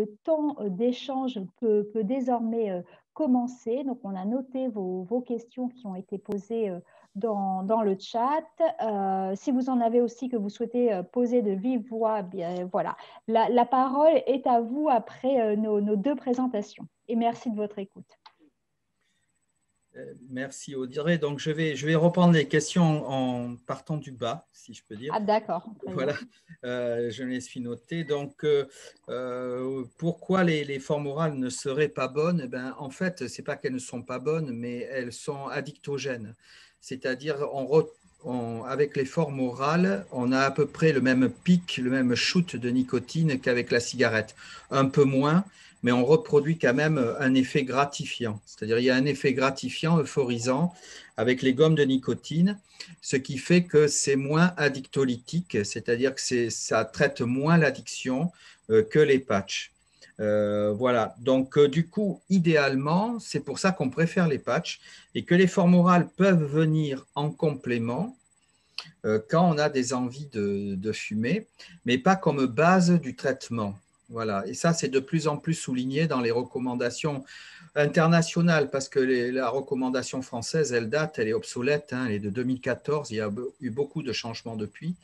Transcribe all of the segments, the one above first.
le temps d'échange peut désormais commencer. Donc, on a noté vos questions qui ont été posées dans le chat. Si vous en avez aussi que vous souhaitez poser de vive voix, bien voilà, la parole est à vous après nos deux présentations. Et merci de votre écoute. Merci Audrey. Donc je vais reprendre les questions en partant du bas, si je peux dire. Ah d'accord. Voilà, je me les suis notées. Donc pourquoi les formes orales ne seraient pas bonnes? Eh ben, en fait, ce n'est pas qu'elles ne sont pas bonnes, mais elles sont addictogènes. C'est-à-dire, avec les formes orales, on a à peu près le même pic, le même shoot de nicotine qu'avec la cigarette. Un peu moins, mais on reproduit quand même un effet gratifiant. C'est-à-dire il y a un effet gratifiant, euphorisant avec les gommes de nicotine, ce qui fait que c'est moins addictolytique, c'est-à-dire que ça traite moins l'addiction que les patchs. Voilà, donc du coup, idéalement, c'est pour ça qu'on préfère les patchs et que les formes orales peuvent venir en complément quand on a des envies de fumer, mais pas comme base du traitement. Voilà, et ça, c'est de plus en plus souligné dans les recommandations internationales, parce que la recommandation française, elle date, elle est obsolète, hein, elle est de 2014, il y a eu beaucoup de changements depuis.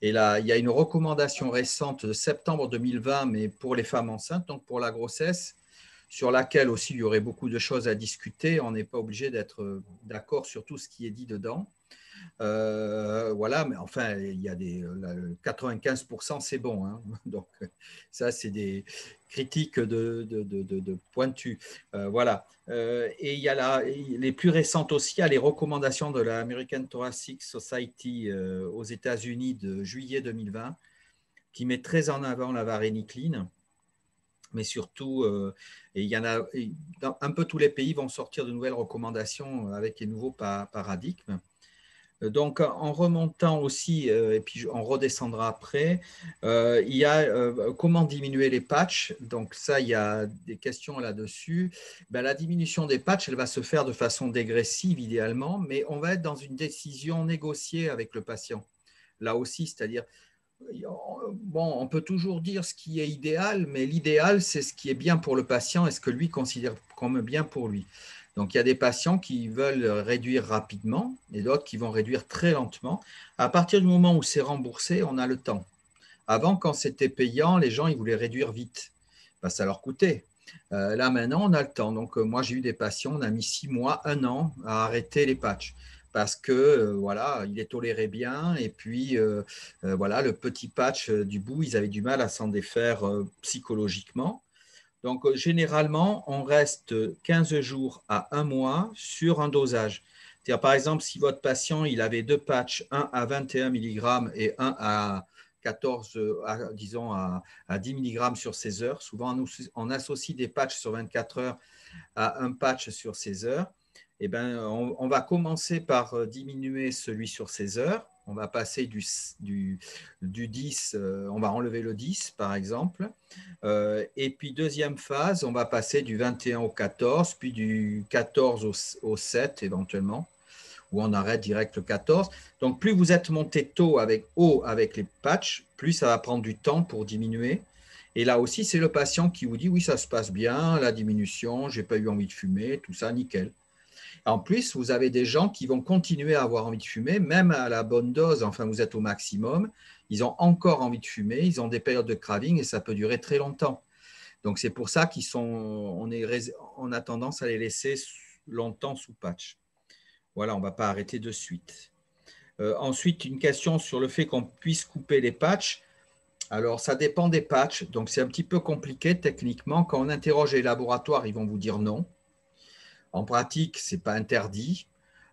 Et là, il y a une recommandation récente de septembre 2020, mais pour les femmes enceintes, donc pour la grossesse, sur laquelle aussi il y aurait beaucoup de choses à discuter. On n'est pas obligé d'être d'accord sur tout ce qui est dit dedans. Voilà, mais enfin, il y a 95%, c'est bon. Hein. Donc, ça, c'est des critiques de pointus. Voilà. Et il y a les plus récentes aussi, il y a les recommandations de la American Thoracic Society aux États-Unis de juillet 2020, qui met très en avant la varénicline. Mais surtout, et il y en a, dans un peu tous les pays vont sortir de nouvelles recommandations avec les nouveaux paradigmes. Donc, en remontant aussi, et puis on redescendra après, il y a comment diminuer les patchs. Donc, ça, il y a des questions là-dessus. Ben, la diminution des patchs, elle va se faire de façon dégressive, idéalement, mais on va être dans une décision négociée avec le patient. Là aussi, c'est-à-dire, bon, on peut toujours dire ce qui est idéal, mais l'idéal, c'est ce qui est bien pour le patient et ce que lui considère comme bien pour lui. Donc, il y a des patients qui veulent réduire rapidement et d'autres qui vont réduire très lentement. À partir du moment où c'est remboursé, on a le temps. Avant, quand c'était payant, les gens ils voulaient réduire vite. Ben, ça leur coûtait. Là, maintenant, on a le temps. Donc, moi, j'ai eu des patients, on a mis 6 mois, 1 an à arrêter les patchs parce que voilà, il les tolérait bien. Et puis, voilà, le petit patch du bout, ils avaient du mal à s'en défaire psychologiquement. Donc, généralement, on reste 15 jours à 1 mois sur un dosage. C'est-à-dire, par exemple, si votre patient il avait deux patchs, un à 21 mg et un à 14, disons à 10 mg sur 16 heures, souvent on associe des patchs sur 24 heures à un patch sur 16 heures. Eh ben, on va commencer par diminuer celui sur 16 heures. On va passer du 10, on va enlever le 10 par exemple. Et puis deuxième phase, on va passer du 21 au 14, puis du 14 au 7 éventuellement, ou on arrête direct le 14. Donc plus vous êtes monté haut avec les patchs, plus ça va prendre du temps pour diminuer. Et là aussi, c'est le patient qui vous dit oui, ça se passe bien, la diminution, je n'ai pas eu envie de fumer, tout ça, nickel. En plus, vous avez des gens qui vont continuer à avoir envie de fumer, même à la bonne dose, enfin vous êtes au maximum, ils ont encore envie de fumer, ils ont des périodes de craving et ça peut durer très longtemps. Donc c'est pour ça on a tendance à les laisser longtemps sous patch. Voilà, on ne va pas arrêter de suite. Ensuite, une question sur le fait qu'on puisse couper les patchs. Alors, ça dépend des patchs, donc c'est un petit peu compliqué techniquement. Quand on interroge les laboratoires, ils vont vous dire non. En pratique, ce n'est pas interdit,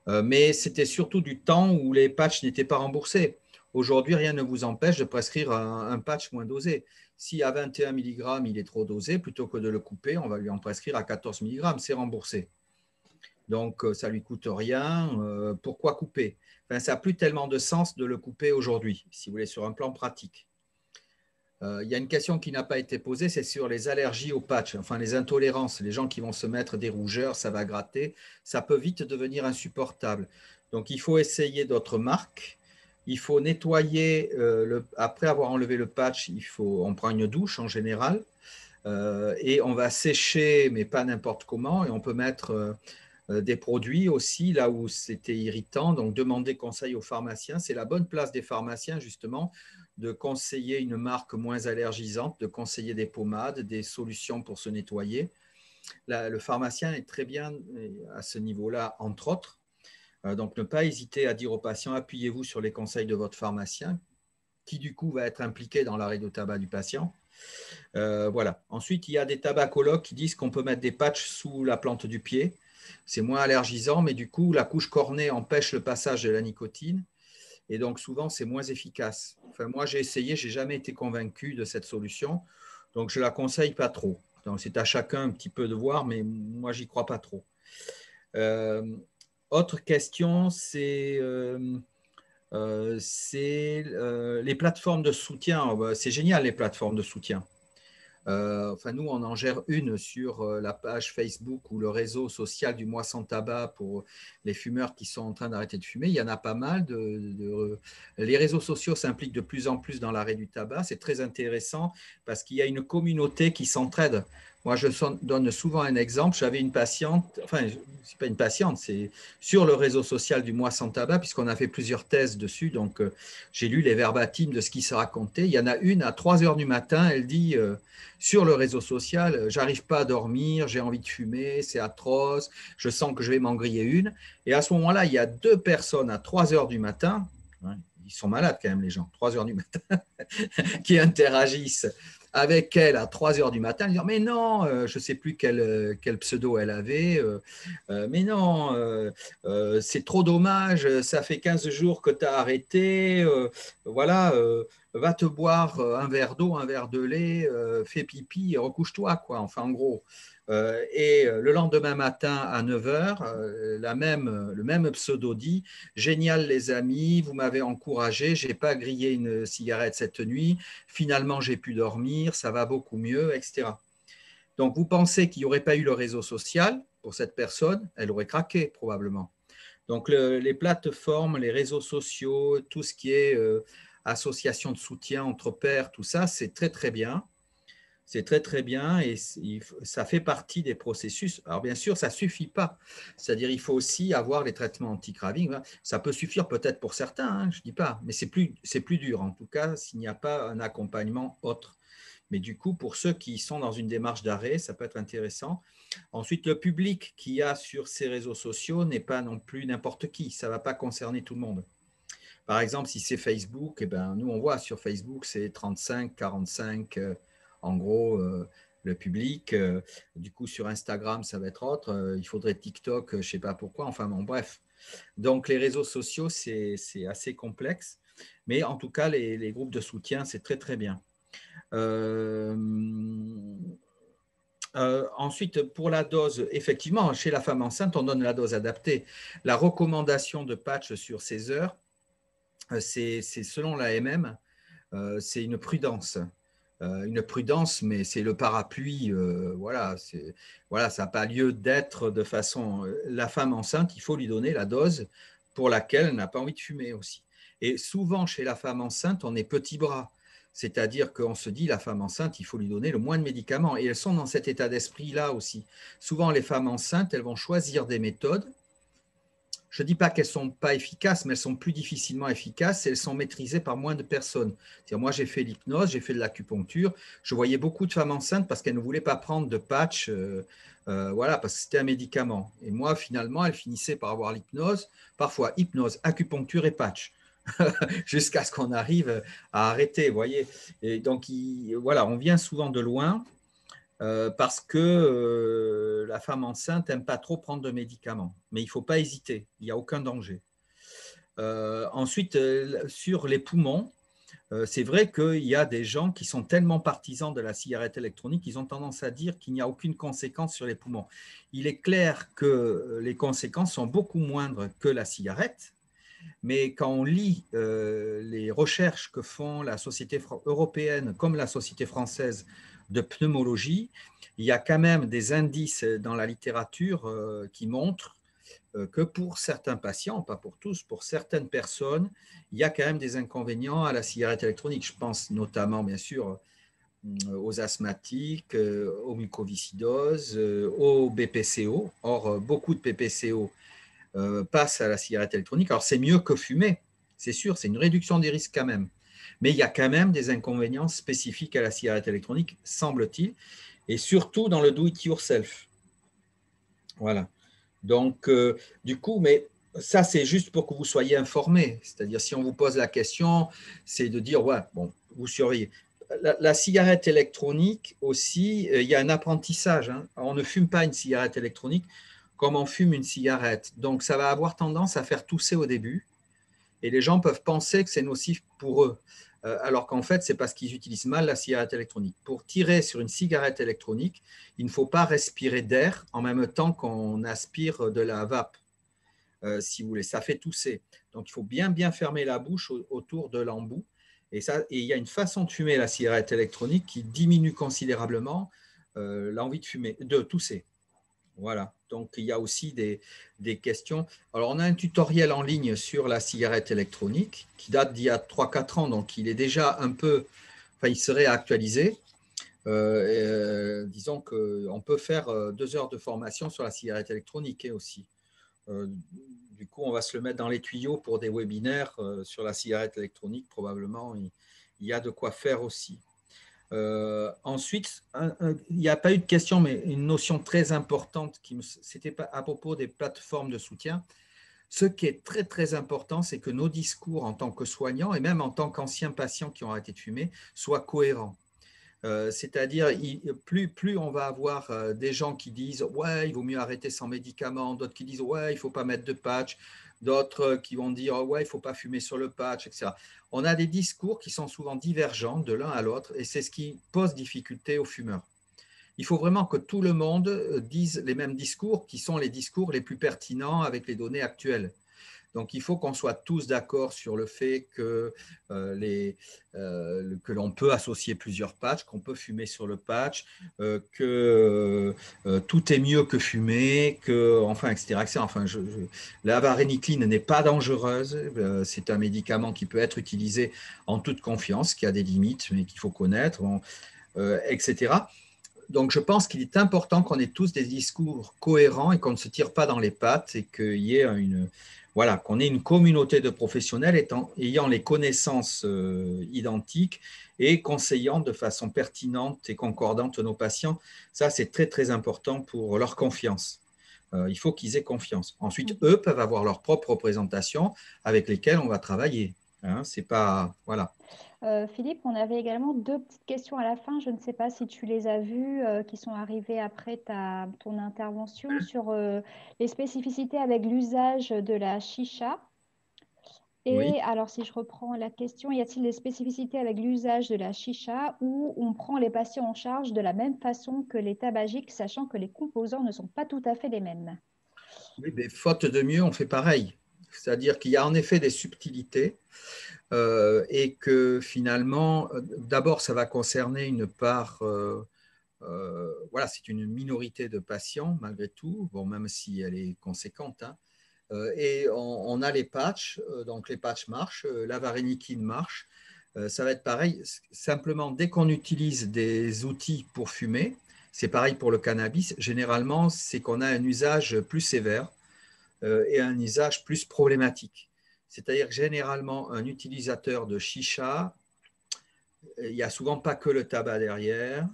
mais c'était surtout du temps où les patchs n'étaient pas remboursés. Aujourd'hui, rien ne vous empêche de prescrire un patch moins dosé. Si à 21 mg, il est trop dosé, plutôt que de le couper, on va lui en prescrire à 14 mg, c'est remboursé. Donc, ça ne lui coûte rien. Pourquoi couper? Enfin, ça n'a plus tellement de sens de le couper aujourd'hui, si vous voulez, sur un plan pratique. Il y a une question qui n'a pas été posée, c'est sur les allergies aux patchs, enfin les intolérances, les gens qui vont se mettre des rougeurs, ça va gratter, ça peut vite devenir insupportable. Donc il faut essayer d'autres marques. Il faut nettoyer, après avoir enlevé le patch, on prend une douche en général. Et on va sécher, mais pas n'importe comment, et on peut mettre des produits aussi là où c'était irritant. Donc, demander conseil aux pharmaciens. C'est la bonne place des pharmaciens, justement, de conseiller une marque moins allergisante, de conseiller des pommades, des solutions pour se nettoyer. Là, le pharmacien est très bien à ce niveau-là, entre autres. Donc, ne pas hésiter à dire aux patients, appuyez-vous sur les conseils de votre pharmacien, qui du coup va être impliqué dans l'arrêt de tabac du patient. Voilà. Ensuite, il y a des tabacologues qui disent qu'on peut mettre des patchs sous la plante du pied. C'est moins allergisant, mais du coup, la couche cornée empêche le passage de la nicotine. Et donc, souvent, c'est moins efficace. Enfin, moi, j'ai essayé, je n'ai jamais été convaincu de cette solution. Donc, je ne la conseille pas trop. Donc, c'est à chacun un petit peu de voir, mais moi, j'y crois pas trop. Autre question, c'est les plateformes de soutien. C'est génial, les plateformes de soutien. Enfin, nous, on en gère une sur la page Facebook ou le réseau social du Mois sans tabac pour les fumeurs qui sont en train d'arrêter de fumer. Il y en a pas mal. Les réseaux sociaux s'impliquent de plus en plus dans l'arrêt du tabac. C'est très intéressant parce qu'il y a une communauté qui s'entraide. Moi, je donne souvent un exemple. J'avais une patiente, enfin, ce n'est pas une patiente, c'est sur le réseau social du Mois sans tabac, puisqu'on a fait plusieurs thèses dessus. Donc, j'ai lu les verbatims de ce qui se racontait. Il y en a une à 3 heures du matin, elle dit sur le réseau social, j'arrive pas à dormir, j'ai envie de fumer, c'est atroce, je sens que je vais m'en griller une. Et à ce moment-là, il y a 2 personnes à 3 heures du matin, hein, ils sont malades quand même les gens, 3 heures du matin, qui interagissent avec elle à 3 heures du matin, disant mais non, je ne sais plus quel pseudo elle avait, mais non, c'est trop dommage, ça fait 15 jours que tu as arrêté, voilà, va te boire un verre d'eau, un verre de lait, fais pipi et recouche-toi, quoi. Enfin, en gros. Et le lendemain matin à 9 heures, le même pseudo dit génial les amis, vous m'avez encouragé, je n'ai pas grillé une cigarette cette nuit, finalement j'ai pu dormir, ça va beaucoup mieux, etc. Donc vous pensez qu'il n'y aurait pas eu le réseau social pour cette personne, elle aurait craqué probablement. Donc les plateformes, les réseaux sociaux, tout ce qui est association de soutien entre pairs, tout ça, c'est très très bien. C'est très très bien et ça fait partie des processus. Alors bien sûr, ça ne suffit pas. C'est-à-dire il faut aussi avoir les traitements anti-craving. Ça peut suffire peut-être pour certains, hein, je ne dis pas, mais c'est plus dur en tout cas s'il n'y a pas un accompagnement autre. Mais du coup, pour ceux qui sont dans une démarche d'arrêt, ça peut être intéressant. Ensuite, le public qu'il y a sur ces réseaux sociaux n'est pas non plus n'importe qui. Ça ne va pas concerner tout le monde. Par exemple, si c'est Facebook, eh ben, nous, on voit sur Facebook, c'est 35, 45, en gros, le public. Du coup, sur Instagram, ça va être autre. Il faudrait TikTok, je ne sais pas pourquoi. Enfin, bon, bref. Donc, les réseaux sociaux, c'est assez complexe. Mais en tout cas, les groupes de soutien, c'est très, très bien. Ensuite, pour la dose, effectivement, chez la femme enceinte, on donne la dose adaptée. La recommandation de patch sur 16 heures, c'est selon l'AMM, c'est une prudence. Mais c'est le parapluie, voilà, ça n'a pas lieu d'être de façon… La femme enceinte, il faut lui donner la dose pour laquelle elle n'a pas envie de fumer aussi. Et souvent, chez la femme enceinte, on est petit bras. C'est-à-dire qu'on se dit, la femme enceinte, il faut lui donner le moins de médicaments. Et elles sont dans cet état d'esprit-là aussi. Souvent, les femmes enceintes, elles vont choisir des méthodes. Je ne dis pas qu'elles ne sont pas efficaces, mais elles sont plus difficilement efficaces et elles sont maîtrisées par moins de personnes. Moi, j'ai fait l'hypnose, j'ai fait de l'acupuncture. Je voyais beaucoup de femmes enceintes parce qu'elles ne voulaient pas prendre de patch, voilà, parce que c'était un médicament. Et moi, finalement, elles finissaient par avoir l'hypnose, parfois hypnose, acupuncture et patch. Jusqu'à ce qu'on arrive à arrêter, vous voyez. Et donc, voilà, on vient souvent de loin parce que la femme enceinte n'aime pas trop prendre de médicaments. Mais il ne faut pas hésiter, il n'y a aucun danger. Ensuite, sur les poumons, c'est vrai qu'il y a des gens qui sont tellement partisans de la cigarette électronique qu'ils ont tendance à dire qu'il n'y a aucune conséquence sur les poumons. Il est clair que les conséquences sont beaucoup moindres que la cigarette, mais quand on lit les recherches que font la Société européenne comme la Société française de pneumologie, il y a quand même des indices dans la littérature qui montrent que pour certains patients, pas pour tous, pour certaines personnes, il y a quand même des inconvénients à la cigarette électronique. Je pense notamment, bien sûr, aux asthmatiques, aux mucoviscidoses, aux BPCO. Or, beaucoup de PPCO passent à la cigarette électronique. Alors, c'est mieux que fumer, c'est sûr, c'est une réduction des risques quand même. Mais il y a quand même des inconvénients spécifiques à la cigarette électronique, semble-t-il, et surtout dans le do-it-yourself. Voilà. Donc, du coup, mais ça, c'est juste pour que vous soyez informés. C'est-à-dire, si on vous pose la question, c'est de dire, ouais, bon, vous surveillez. La cigarette électronique aussi, il y a un apprentissage. Hein. On ne fume pas une cigarette électronique comme on fume une cigarette. Donc, ça va avoir tendance à faire tousser au début. Et les gens peuvent penser que c'est nocif pour eux, alors qu'en fait, c'est parce qu'ils utilisent mal la cigarette électronique. Pour tirer sur une cigarette électronique, il ne faut pas respirer d'air en même temps qu'on aspire de la vape, si vous voulez. Ça fait tousser. Donc, il faut bien, bien fermer la bouche autour de l'embout. Et il y a une façon de fumer la cigarette électronique qui diminue considérablement l'envie de fumer, de tousser. Voilà, donc il y a aussi des questions. Alors, on a un tutoriel en ligne sur la cigarette électronique qui date d'il y a 3-4 ans, donc il est déjà un peu, enfin, il serait actualisé. Disons qu'on peut faire 2 heures de formation sur la cigarette électronique aussi. Du coup, on va se le mettre dans les tuyaux pour des webinaires sur la cigarette électronique. Probablement, il y a de quoi faire aussi. Ensuite, il n'y a pas eu de question, mais une notion très importante, c'était à propos des plateformes de soutien. Ce qui est très, très important, c'est que nos discours en tant que soignants et même en tant qu'anciens patients qui ont arrêté de fumer soient cohérents. C'est-à-dire, plus on va avoir des gens qui disent « ouais, il vaut mieux arrêter sans médicaments », d'autres qui disent « ouais, il ne faut pas mettre de patch », d'autres qui vont dire « ouais, il ne faut pas fumer sur le patch », etc. On a des discours qui sont souvent divergents de l'un à l'autre et c'est ce qui pose difficulté aux fumeurs. Il faut vraiment que tout le monde dise les mêmes discours qui sont les discours les plus pertinents avec les données actuelles. Donc, il faut qu'on soit tous d'accord sur le fait que, que l'on peut associer plusieurs patchs, qu'on peut fumer sur le patch, que tout est mieux que fumer, que, enfin, etc. etc. Enfin, la varénicline n'est pas dangereuse. C'est un médicament qui peut être utilisé en toute confiance, qui a des limites, mais qu'il faut connaître, bon, etc. Donc, je pense qu'il est important qu'on ait tous des discours cohérents et qu'on ne se tire pas dans les pattes et qu'il y ait voilà, qu'on ait une communauté de professionnels ayant les connaissances identiques et conseillant de façon pertinente et concordante nos patients. Ça, c'est très, très important pour leur confiance. Il faut qu'ils aient confiance. Ensuite, eux peuvent avoir leur propre représentation avec lesquelles on va travailler. Hein, c'est pas… Voilà. Philippe, on avait également 2 petites questions à la fin. Je ne sais pas si tu les as vues, qui sont arrivées après ton intervention sur les spécificités avec l'usage de la chicha. Oui. Et alors, si je reprends la question, y a-t-il des spécificités avec l'usage de la chicha où on prend les patients en charge de la même façon que les tabagiques, sachant que les composants ne sont pas tout à fait les mêmes? Oui, mais faute de mieux, on fait pareil. C'est-à-dire qu'il y a en effet des subtilités et que finalement, d'abord, ça va concerner une part, voilà, c'est une minorité de patients malgré tout, bon, même si elle est conséquente. Hein. Et on a les patchs, donc les patchs marchent, la varénicline marche. Ça va être pareil, simplement dès qu'on utilise des outils pour fumer, c'est pareil pour le cannabis, généralement, c'est qu'on a un usage plus sévère et un usage plus problématique. C'est-à-dire que généralement, un utilisateur de chicha, il n'y a souvent pas que le tabac derrière,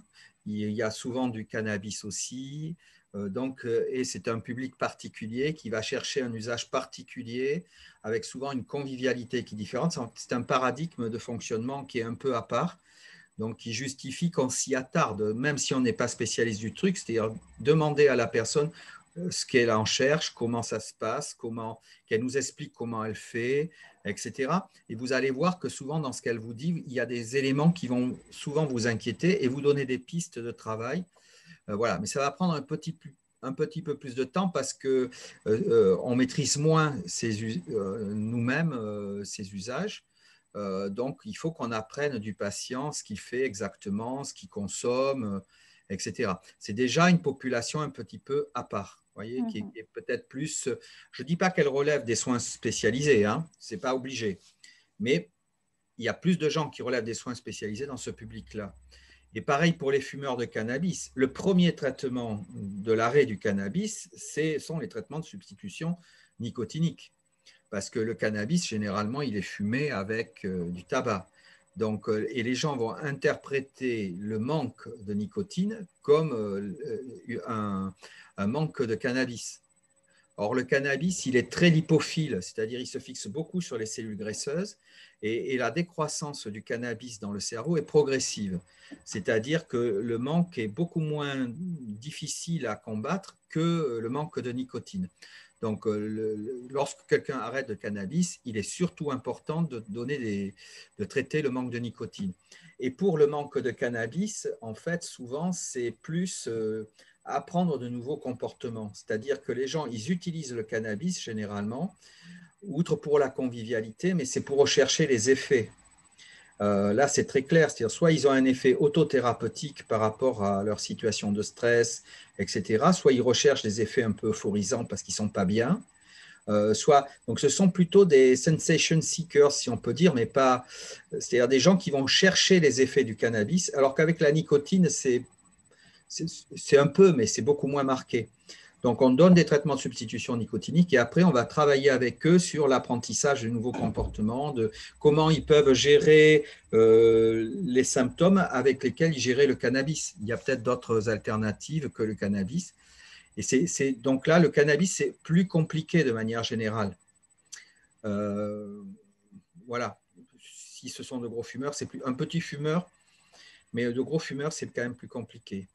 il y a souvent du cannabis aussi. Et c'est un public particulier qui va chercher un usage particulier avec souvent une convivialité qui est différente. C'est un paradigme de fonctionnement qui est un peu à part, donc qui justifie qu'on s'y attarde, même si on n'est pas spécialiste du truc, c'est-à-dire demander à la personne ce qu'elle en cherche, comment ça se passe, qu'elle nous explique comment elle fait, etc. Et vous allez voir que souvent dans ce qu'elle vous dit, il y a des éléments qui vont souvent vous inquiéter et vous donner des pistes de travail. Voilà, mais ça va prendre un petit peu plus de temps parce que on maîtrise moins nous-mêmes ces usages. Donc, il faut qu'on apprenne du patient ce qu'il fait exactement, ce qu'il consomme, etc. C'est déjà une population un petit peu à part, voyez, qui est peut-être plus… Je ne dis pas qu'elle relève des soins spécialisés, hein, ce n'est pas obligé, mais il y a plus de gens qui relèvent des soins spécialisés dans ce public-là. Et pareil pour les fumeurs de cannabis. Le premier traitement de l'arrêt du cannabis, sont les traitements de substitution nicotinique. Parce que le cannabis, généralement, il est fumé avec du tabac. Donc, et les gens vont interpréter le manque de nicotine comme un manque de cannabis. Or, le cannabis, il est très lipophile, c'est-à-dire il se fixe beaucoup sur les cellules graisseuses et la décroissance du cannabis dans le cerveau est progressive. C'est-à-dire que le manque est beaucoup moins difficile à combattre que le manque de nicotine. Donc, lorsque quelqu'un arrête de cannabis, il est surtout important de traiter le manque de nicotine. Et pour le manque de cannabis, en fait, souvent, c'est plus apprendre de nouveaux comportements. C'est-à-dire que les gens, ils utilisent le cannabis généralement, outre pour la convivialité, mais c'est pour rechercher les effets. Là, c'est très clair, c'est-à-dire soit ils ont un effet autothérapeutique par rapport à leur situation de stress, etc., soit ils recherchent des effets un peu euphorisants parce qu'ils ne sont pas bien, donc ce sont plutôt des sensation seekers, si on peut dire, mais pas, c'est-à-dire des gens qui vont chercher les effets du cannabis, alors qu'avec la nicotine, c'est un peu, mais c'est beaucoup moins marqué. Donc, on donne des traitements de substitution nicotinique et après, on va travailler avec eux sur l'apprentissage de nouveaux comportements, de comment ils peuvent gérer les symptômes avec lesquels ils géraient le cannabis. Il y a peut-être d'autres alternatives que le cannabis. Et donc là, le cannabis, c'est plus compliqué de manière générale. Voilà. Si ce sont de gros fumeurs, c'est plus un petit fumeur, mais de gros fumeurs, c'est quand même plus compliqué.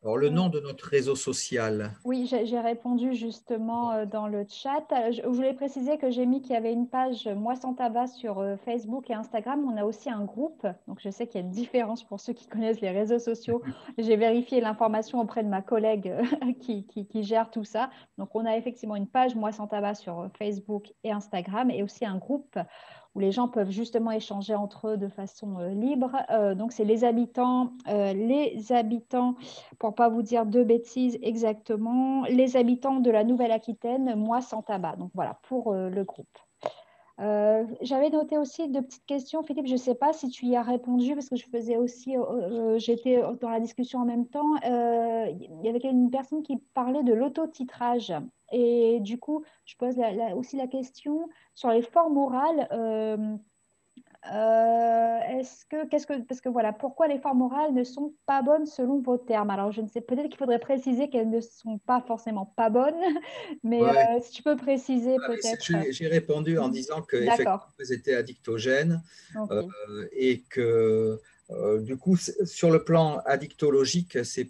Alors, le nom de notre réseau social. Oui, j'ai répondu justement dans le chat. Je voulais préciser que j'ai mis qu'il y avait une page Moi sans tabac sur Facebook et Instagram. On a aussi un groupe. Donc, je sais qu'il y a une différence pour ceux qui connaissent les réseaux sociaux. J'ai vérifié l'information auprès de ma collègue qui gère tout ça. Donc, on a effectivement une page Moi sans tabac sur Facebook et Instagram et aussi un groupe où les gens peuvent justement échanger entre eux de façon libre. Donc, c'est les habitants, pour ne pas vous dire de bêtises exactement, les habitants de la Nouvelle-Aquitaine, Moi sans tabac. Donc, voilà, pour le groupe. J'avais noté aussi deux petites questions. Philippe, je ne sais pas si tu y as répondu parce que je faisais aussi, j'étais dans la discussion en même temps. Il y avait une personne qui parlait de l'autotitrage. Et du coup, je pose aussi la question sur les formes orales. Parce que voilà, pourquoi les formes orales ne sont pas bonnes selon vos termes? Alors, je ne sais, peut-être qu'il faudrait préciser qu'elles ne sont pas forcément pas bonnes, mais Ouais. si tu peux préciser peut-être. J'ai répondu en disant qu'effectivement, D'accord. elles étaient addictogènes Ok. et que du coup, sur le plan addictologique, ce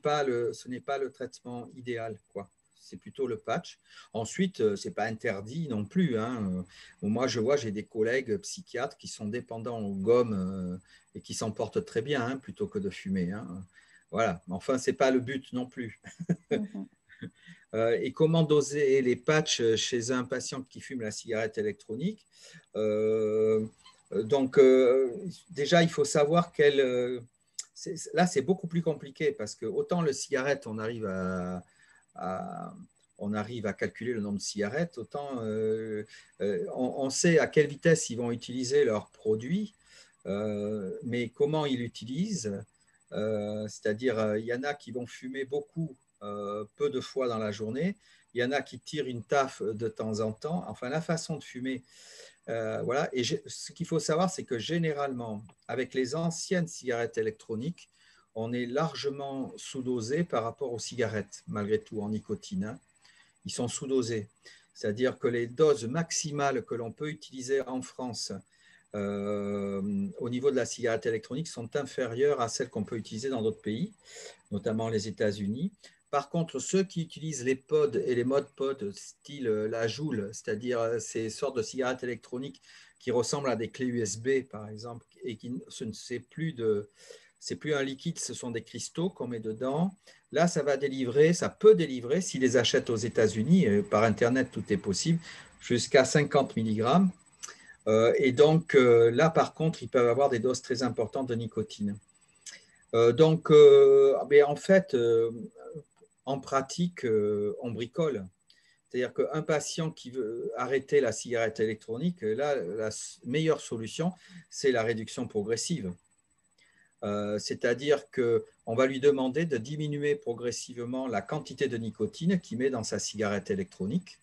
n'est pas le traitement idéal, quoi. C'est plutôt le patch. Ensuite, ce n'est pas interdit non plus, hein. Moi, j'ai des collègues psychiatres qui sont dépendants aux gommes et qui s'en portent très bien, hein, plutôt que de fumer, hein. Voilà. Mais enfin, ce n'est pas le but non plus. Mhm. Et comment doser les patchs chez un patient qui fume la cigarette électronique. Donc, déjà, il faut savoir là, c'est beaucoup plus compliqué parce que autant le cigarette, on arrive à calculer le nombre de cigarettes, autant on sait à quelle vitesse ils vont utiliser leurs produits, mais comment ils l'utilisent. C'est-à-dire, il y en a qui vont fumer beaucoup peu de fois dans la journée. Il y en a qui tirent une taffe de temps en temps. Enfin, la façon de fumer, voilà. Et ce qu'il faut savoir, c'est que généralement, avec les anciennes cigarettes électroniques, on est largement sous-dosé par rapport aux cigarettes, malgré tout, en nicotine, hein. Ils sont sous-dosés. C'est-à-dire que les doses maximales que l'on peut utiliser en France au niveau de la cigarette électronique sont inférieures à celles qu'on peut utiliser dans d'autres pays, notamment les États-Unis. Par contre, ceux qui utilisent les pods et les modes pods, style la Joule, c'est-à-dire ces sortes de cigarettes électroniques qui ressemblent à des clés USB, par exemple, et c'est plus un liquide, ce sont des cristaux qu'on met dedans. Là, ça peut délivrer, s'ils les achètent aux États-Unis, par Internet, tout est possible, jusqu'à 50 mg. Et donc, là, par contre, ils peuvent avoir des doses très importantes de nicotine. Mais en fait, en pratique, on bricole. C'est-à-dire qu'un patient qui veut arrêter la cigarette électronique, là, la meilleure solution, c'est la réduction progressive. C'est-à-dire qu'on va lui demander de diminuer progressivement la quantité de nicotine qu'il met dans sa cigarette électronique.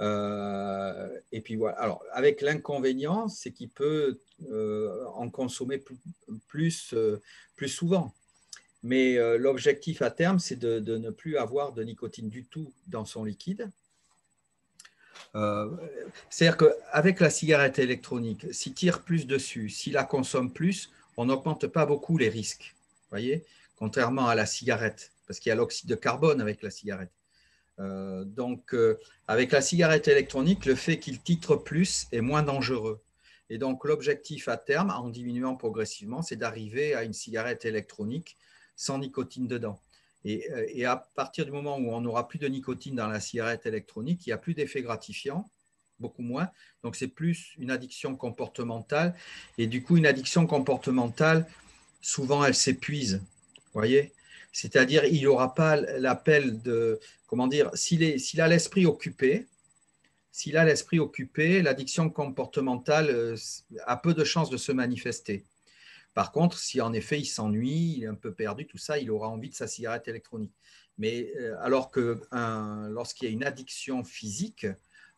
Et puis voilà. Alors, avec l'inconvénient, c'est qu'il peut en consommer plus souvent. Mais l'objectif à terme, c'est de ne plus avoir de nicotine du tout dans son liquide. C'est-à-dire qu'avec la cigarette électronique, s'il tire plus dessus, s'il la consomme plus, on n'augmente pas beaucoup les risques, voyez, contrairement à la cigarette, parce qu'il y a l'oxyde de carbone avec la cigarette. Donc, avec la cigarette électronique, le fait qu'il titre plus est moins dangereux. Et donc, l'objectif à terme, en diminuant progressivement, c'est d'arriver à une cigarette électronique sans nicotine dedans. Et à partir du moment où on n'aura plus de nicotine dans la cigarette électronique, il n'y a plus d'effet gratifiant, beaucoup moins. Donc, c'est plus une addiction comportementale. Et du coup, une addiction comportementale, souvent, elle s'épuise, vous voyez. C'est-à-dire, il n'aura pas l'appel de, comment dire, s'il a l'esprit occupé, l'addiction comportementale a peu de chances de se manifester. Par contre, si en effet il s'ennuie, il est un peu perdu, tout ça, il aura envie de sa cigarette électronique. Mais alors que lorsqu'il y a une addiction physique,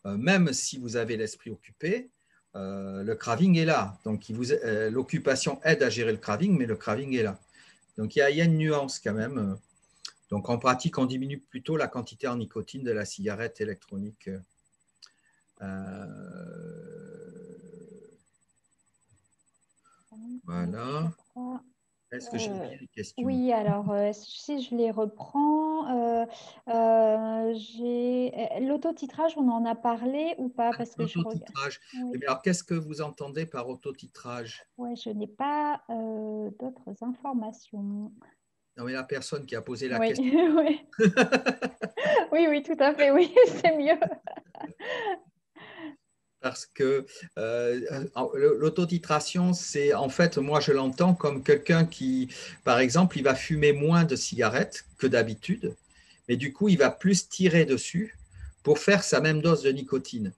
même si vous avez l'esprit occupé, le craving est là. Donc l'occupation aide à gérer le craving, mais le craving est là. Donc il y a une nuance quand même. Donc en pratique, on diminue plutôt la quantité en nicotine de la cigarette électronique. Voilà. Est-ce que j'ai oublié des questions? Oui, alors si je les reprends, l'autotitrage, on en a parlé ou pas? Parce que je regarde. Autotitrage. Oui. Mais alors, qu'est-ce que vous entendez par autotitrage? Ouais, je n'ai pas d'autres informations. Non, mais la personne qui a posé la Oui, question. oui. Oui, oui, tout à fait, oui, c'est mieux. Parce que l'autotitration, c'est en fait, moi je l'entends comme quelqu'un qui, par exemple, il va fumer moins de cigarettes que d'habitude, mais du coup, il va plus tirer dessus pour faire sa même dose de nicotine.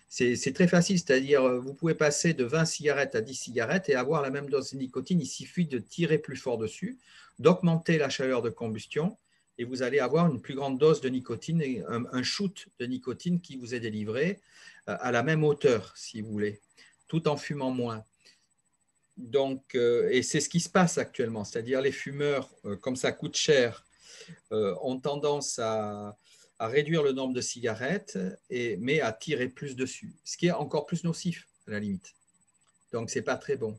C'est très facile, c'est-à-dire vous pouvez passer de 20 cigarettes à 10 cigarettes et avoir la même dose de nicotine. Il suffit de tirer plus fort dessus, d'augmenter la chaleur de combustion et vous allez avoir une plus grande dose de nicotine et un shoot de nicotine qui vous est délivré à la même hauteur, si vous voulez, tout en fumant moins. Donc, et c'est ce qui se passe actuellement, c'est-à-dire les fumeurs, comme ça coûte cher, ont tendance à réduire le nombre de cigarettes, mais à tirer plus dessus, ce qui est encore plus nocif à la limite. Donc, ce n'est pas très bon.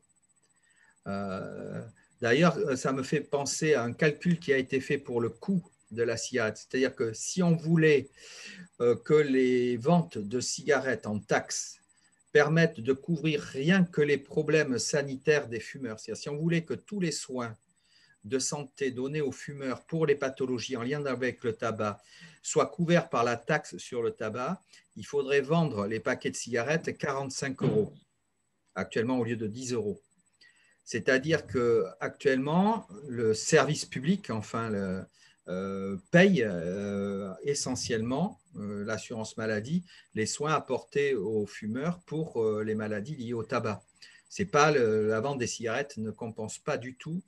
D'ailleurs, ça me fait penser à un calcul qui a été fait pour le coût de la cigarette. C'est-à-dire que si on voulait que les ventes de cigarettes en taxes permettent de couvrir rien que les problèmes sanitaires des fumeurs, c'est-à-dire si on voulait que tous les soins de santé donnés aux fumeurs pour les pathologies en lien avec le tabac soient couverts par la taxe sur le tabac, il faudrait vendre les paquets de cigarettes 45 € actuellement au lieu de 10 €. C'est-à-dire qu'actuellement, le service public, enfin, paye essentiellement l'assurance maladie, les soins apportés aux fumeurs pour les maladies liées au tabac. C'est pas la vente des cigarettes ne compense pas du tout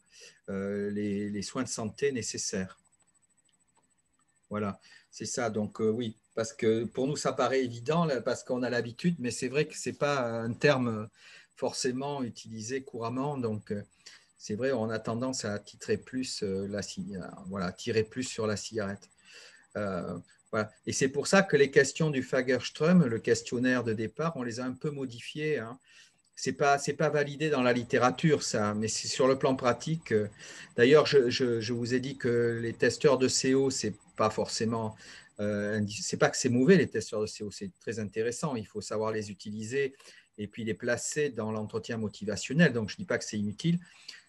les soins de santé nécessaires. Voilà, c'est ça. Donc oui, parce que pour nous, ça paraît évident parce qu'on a l'habitude, mais c'est vrai que ce n'est pas un terme forcément utilisé couramment. Donc c'est vrai, on a tendance à titrer plus tirer plus sur la cigarette. Voilà. Et c'est pour ça que les questions du Fagerström, le questionnaire de départ, on les a un peu modifiées. Hein. C'est pas validé dans la littérature, ça, mais c'est sur le plan pratique. D'ailleurs, je vous ai dit que les testeurs de CO, c'est pas forcément, c'est pas que c'est mauvais les testeurs de CO, c'est très intéressant. Il faut savoir les utiliser et puis les placer dans l'entretien motivationnel. Donc, je dis pas que c'est inutile.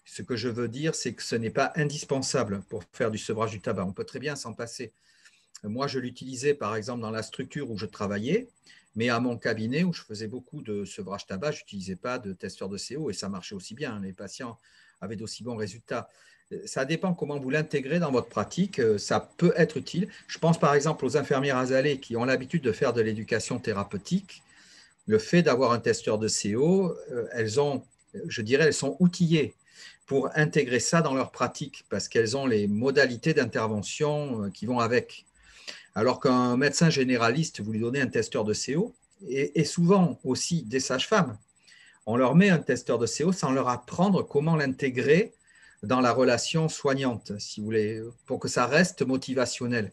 Ce que je veux dire, c'est que ce n'est pas indispensable pour faire du sevrage du tabac. On peut très bien s'en passer. Moi, je l'utilisais par exemple dans la structure où je travaillais, mais à mon cabinet où je faisais beaucoup de sevrage tabac, je n'utilisais pas de testeur de CO et ça marchait aussi bien. Les patients avaient d'aussi bons résultats. Ça dépend comment vous l'intégrez dans votre pratique. Ça peut être utile. Je pense par exemple aux infirmières azalées qui ont l'habitude de faire de l'éducation thérapeutique. Le fait d'avoir un testeur de CO, elles sont outillées. pour intégrer ça dans leur pratique, parce qu'elles ont les modalités d'intervention qui vont avec. Alors qu'un médecin généraliste, vous lui donnez un testeur de CO, et souvent aussi des sages-femmes, on leur met un testeur de CO sans leur apprendre comment l'intégrer dans la relation soignante, si vous voulez, pour que ça reste motivationnel.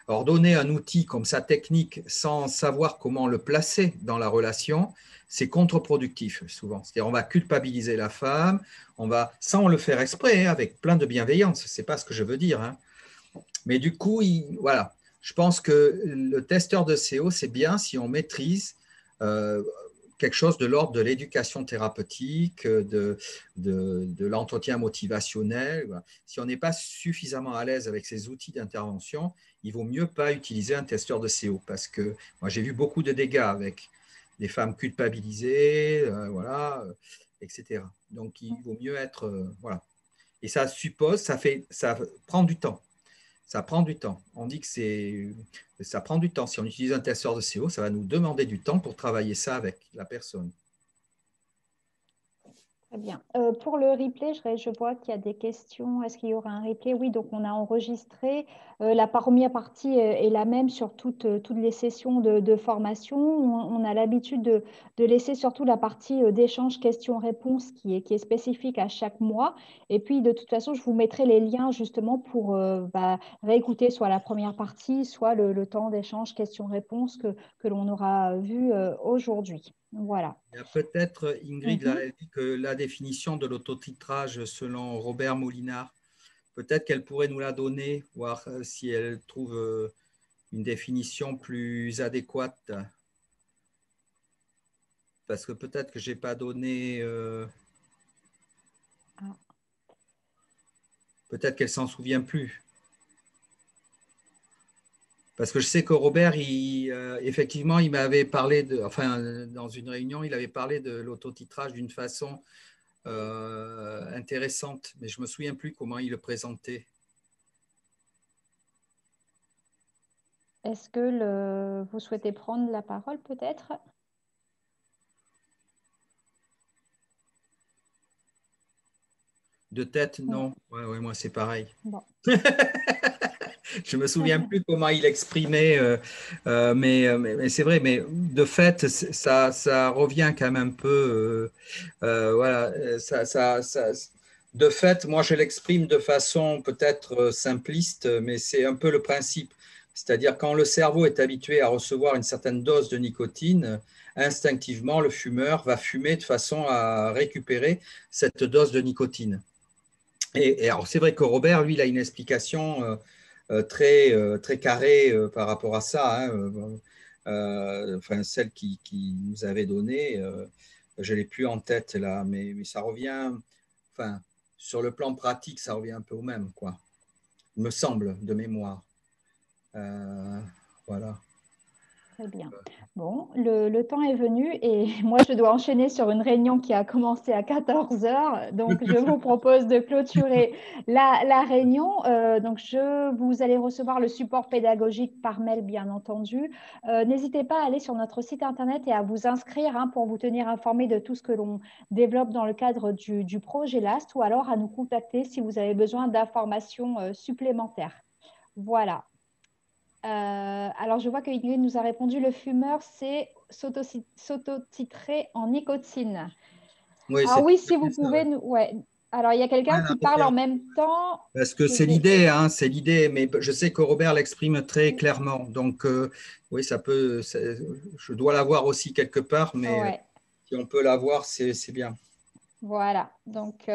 Alors, donner un outil comme ça technique sans savoir comment le placer dans la relation, c'est contre-productif souvent. C'est-à-dire on va culpabiliser la femme, on va, sans le faire exprès, avec plein de bienveillance, ce n'est pas ce que je veux dire. Hein. Mais du coup, voilà, je pense que le testeur de CO, c'est bien si on maîtrise quelque chose de l'ordre de l'éducation thérapeutique, de l'entretien motivationnel. Voilà. Si on n'est pas suffisamment à l'aise avec ces outils d'intervention, il vaut mieux pas utiliser un testeur de CO parce que moi, j'ai vu beaucoup de dégâts avec des femmes culpabilisées, voilà, etc. Donc, il vaut mieux être… voilà. Et ça suppose, ça prend du temps. Ça prend du temps. On dit que ça prend du temps. Si on utilise un testeur de CO, ça va nous demander du temps pour travailler ça avec la personne. Très bien. Pour le replay, je vois qu'il y a des questions. Est-ce qu'il y aura un replay? Oui, donc on a enregistré. La première partie est la même sur toutes les sessions de formation. On a l'habitude de laisser surtout la partie d'échange questions-réponses qui est spécifique à chaque mois. Et puis, de toute façon, je vous mettrai les liens justement pour réécouter soit la première partie, soit le temps d'échange questions-réponses que l'on aura vu aujourd'hui. Voilà. Il y a peut-être, Ingrid, là, elle dit que la définition de l'autotitrage selon Robert Molinard, peut-être qu'elle pourrait nous la donner, voir si elle trouve une définition plus adéquate. Parce que peut-être que je n'ai pas donné… Peut-être qu'elle ne s'en souvient plus. Parce que je sais que Robert, effectivement, il m'avait parlé, dans une réunion, il avait parlé de l'autotitrage d'une façon intéressante, mais je ne me souviens plus comment il le présentait. Est-ce que vous souhaitez prendre la parole peut-être? De tête, non. Ouais, moi, c'est pareil. Bon. Je ne me souviens plus comment il exprimait, mais c'est vrai, mais de fait, ça revient quand même un peu. Voilà, de fait, moi, je l'exprime de façon peut-être simpliste, mais c'est un peu le principe. C'est-à-dire quand le cerveau est habitué à recevoir une certaine dose de nicotine, instinctivement, le fumeur va fumer de façon à récupérer cette dose de nicotine. Et alors, c'est vrai que Robert, lui, il a une explication très carrée par rapport à ça. Hein, celle qu'il nous avait donnée, je ne l'ai plus en tête là, mais ça revient, sur le plan pratique, ça revient un peu au même, quoi. Il me semble, de mémoire. Voilà. Très bien. Bon, le temps est venu et moi, je dois enchaîner sur une réunion qui a commencé à 14 heures. Donc, je vous propose de clôturer la réunion. Donc, vous allez recevoir le support pédagogique par mail, bien entendu. N'hésitez pas à aller sur notre site internet et à vous inscrire pour vous tenir informé de tout ce que l'on développe dans le cadre du projet LAST ou alors à nous contacter si vous avez besoin d'informations supplémentaires. Voilà. Alors, je vois que Ingrid nous a répondu, le fumeur, c'est s'autotitrer en nicotine. Oui, Oui, si vous pouvez… Ouais. Alors, il y a quelqu'un qui parle en même temps. Parce que c'est l'idée, hein, c'est l'idée, mais je sais que Robert l'exprime très clairement. Donc, oui, ça peut… Je dois l'avoir aussi quelque part, mais si on peut l'avoir, c'est bien. Voilà. Donc…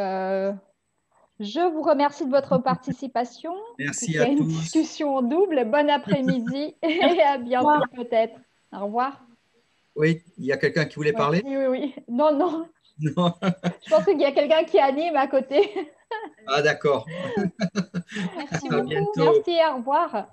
je vous remercie de votre participation. Merci à tous. C'était une discussion double. Bon après-midi et à bientôt peut-être. Au revoir. Oui, il y a quelqu'un qui voulait parler? Oui. Non. Non. Je pense qu'il y a quelqu'un qui anime à côté. Ah, d'accord. Merci À beaucoup. bientôt. Merci, au revoir.